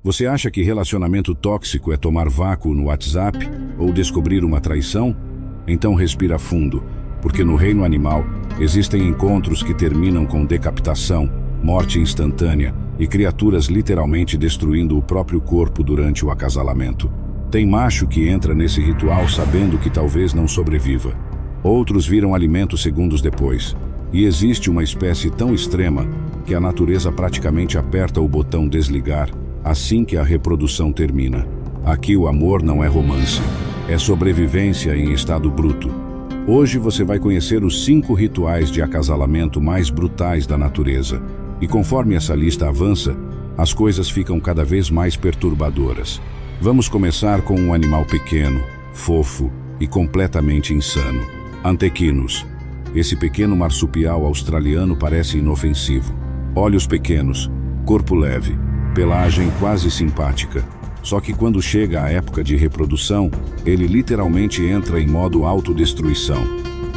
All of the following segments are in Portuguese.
Você acha que relacionamento tóxico é tomar vácuo no WhatsApp ou descobrir uma traição? Então respira fundo, porque no reino animal existem encontros que terminam com decapitação, morte instantânea e criaturas literalmente destruindo o próprio corpo durante o acasalamento. Tem macho que entra nesse ritual sabendo que talvez não sobreviva. Outros viram alimento segundos depois. E existe uma espécie tão extrema que a natureza praticamente aperta o botão desligar assim que a reprodução termina. Aqui o amor não é romance, é sobrevivência em estado bruto. Hoje você vai conhecer os 5 rituais de acasalamento mais brutais da natureza. E conforme essa lista avança, as coisas ficam cada vez mais perturbadoras. Vamos começar com um animal pequeno, fofo e completamente insano. Antequinos. Esse pequeno marsupial australiano parece inofensivo. Olhos pequenos, corpo leve, pelagem quase simpática. Só que quando chega a época de reprodução, ele literalmente entra em modo autodestruição.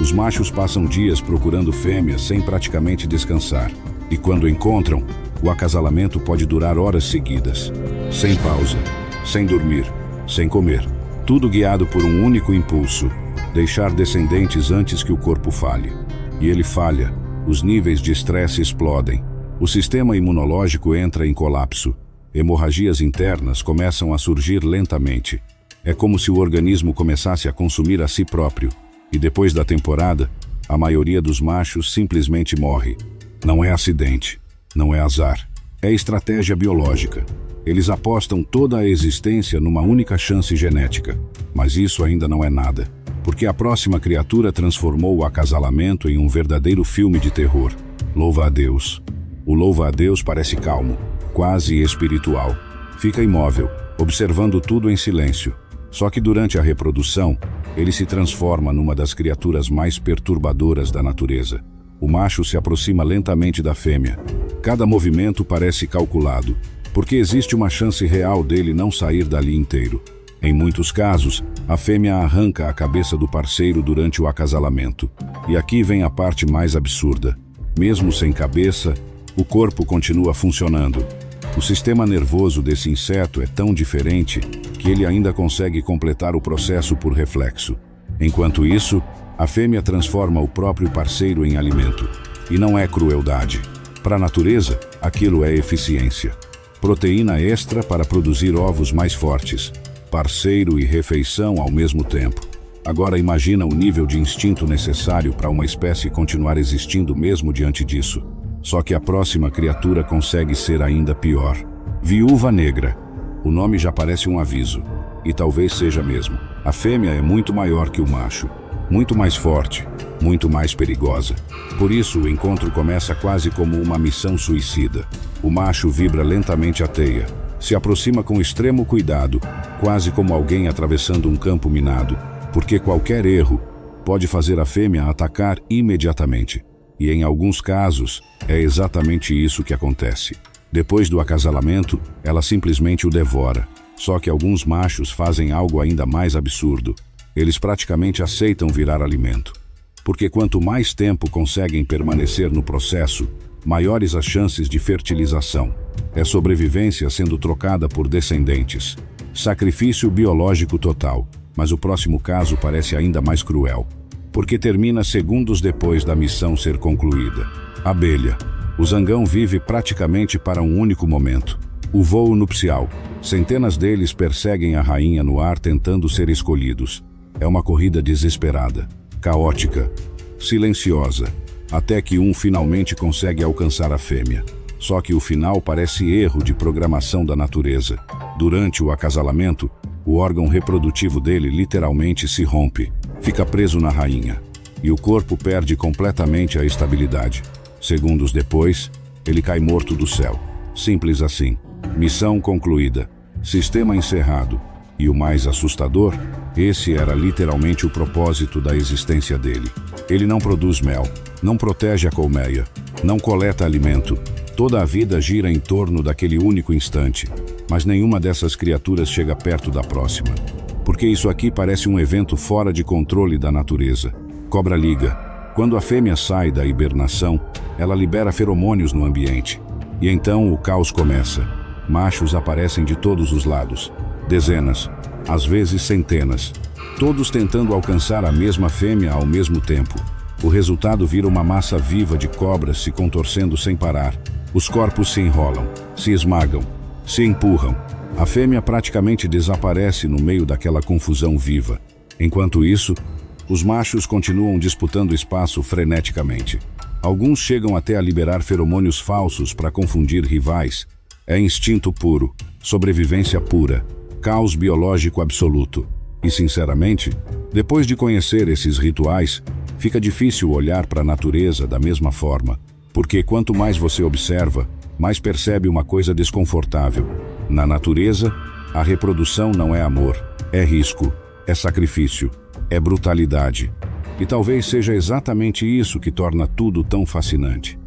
Os machos passam dias procurando fêmeas sem praticamente descansar. E quando encontram, o acasalamento pode durar horas seguidas. Sem pausa, sem dormir, sem comer. Tudo guiado por um único impulso: deixar descendentes antes que o corpo falhe. E ele falha, os níveis de estresse explodem. O sistema imunológico entra em colapso. Hemorragias internas começam a surgir lentamente. É como se o organismo começasse a consumir a si próprio. E depois da temporada, a maioria dos machos simplesmente morre. Não é acidente, não é azar. É estratégia biológica. Eles apostam toda a existência numa única chance genética. Mas isso ainda não é nada. Porque a próxima criatura transformou o acasalamento em um verdadeiro filme de terror. Louva a Deus. O louva a Deus parece calmo, quase espiritual. Fica imóvel, observando tudo em silêncio. Só que durante a reprodução, ele se transforma numa das criaturas mais perturbadoras da natureza. O macho se aproxima lentamente da fêmea. Cada movimento parece calculado, porque existe uma chance real dele não sair dali inteiro. Em muitos casos, a fêmea arranca a cabeça do parceiro durante o acasalamento. E aqui vem a parte mais absurda. Mesmo sem cabeça, o corpo continua funcionando. O sistema nervoso desse inseto é tão diferente que ele ainda consegue completar o processo por reflexo. Enquanto isso, a fêmea transforma o próprio parceiro em alimento. E não é crueldade. Para a natureza, aquilo é eficiência. Proteína extra para produzir ovos mais fortes. Parceiro e refeição ao mesmo tempo. Agora imagina o nível de instinto necessário para uma espécie continuar existindo mesmo diante disso. Só que a próxima criatura consegue ser ainda pior. Viúva negra. O nome já parece um aviso. E talvez seja mesmo. A fêmea é muito maior que o macho. Muito mais forte. Muito mais perigosa. Por isso, o encontro começa quase como uma missão suicida. O macho vibra lentamente a teia. Se aproxima com extremo cuidado, quase como alguém atravessando um campo minado. Porque qualquer erro pode fazer a fêmea atacar imediatamente. E em alguns casos, é exatamente isso que acontece. Depois do acasalamento, ela simplesmente o devora. Só que alguns machos fazem algo ainda mais absurdo. Eles praticamente aceitam virar alimento. Porque quanto mais tempo conseguem permanecer no processo, maiores as chances de fertilização. É sobrevivência sendo trocada por descendentes. Sacrifício biológico total. Mas o próximo caso parece ainda mais cruel. Porque termina segundos depois da missão ser concluída. Abelha. O zangão vive praticamente para um único momento. O voo nupcial. Centenas deles perseguem a rainha no ar tentando ser escolhidos. É uma corrida desesperada, caótica, silenciosa, até que um finalmente consegue alcançar a fêmea. Só que o final parece erro de programação da natureza. Durante o acasalamento, o órgão reprodutivo dele literalmente se rompe. Fica preso na rainha. E o corpo perde completamente a estabilidade. Segundos depois, ele cai morto do céu. Simples assim. Missão concluída. Sistema encerrado. E o mais assustador, esse era literalmente o propósito da existência dele. Ele não produz mel, não protege a colmeia, não coleta alimento. Toda a vida gira em torno daquele único instante. Mas nenhuma dessas criaturas chega perto da próxima. Porque isso aqui parece um evento fora de controle da natureza. Cobra liga. Quando a fêmea sai da hibernação, ela libera feromônios no ambiente. E então o caos começa. Machos aparecem de todos os lados, dezenas, às vezes centenas, todos tentando alcançar a mesma fêmea ao mesmo tempo. O resultado vira uma massa viva de cobras se contorcendo sem parar. Os corpos se enrolam, se esmagam, se empurram. A fêmea praticamente desaparece no meio daquela confusão viva. Enquanto isso, os machos continuam disputando espaço freneticamente. Alguns chegam até a liberar feromônios falsos para confundir rivais. É instinto puro, sobrevivência pura, caos biológico absoluto. E, sinceramente, depois de conhecer esses rituais, fica difícil olhar para a natureza da mesma forma, porque quanto mais você observa, mais percebe uma coisa desconfortável. Na natureza, a reprodução não é amor, é risco, é sacrifício, é brutalidade. E talvez seja exatamente isso que torna tudo tão fascinante.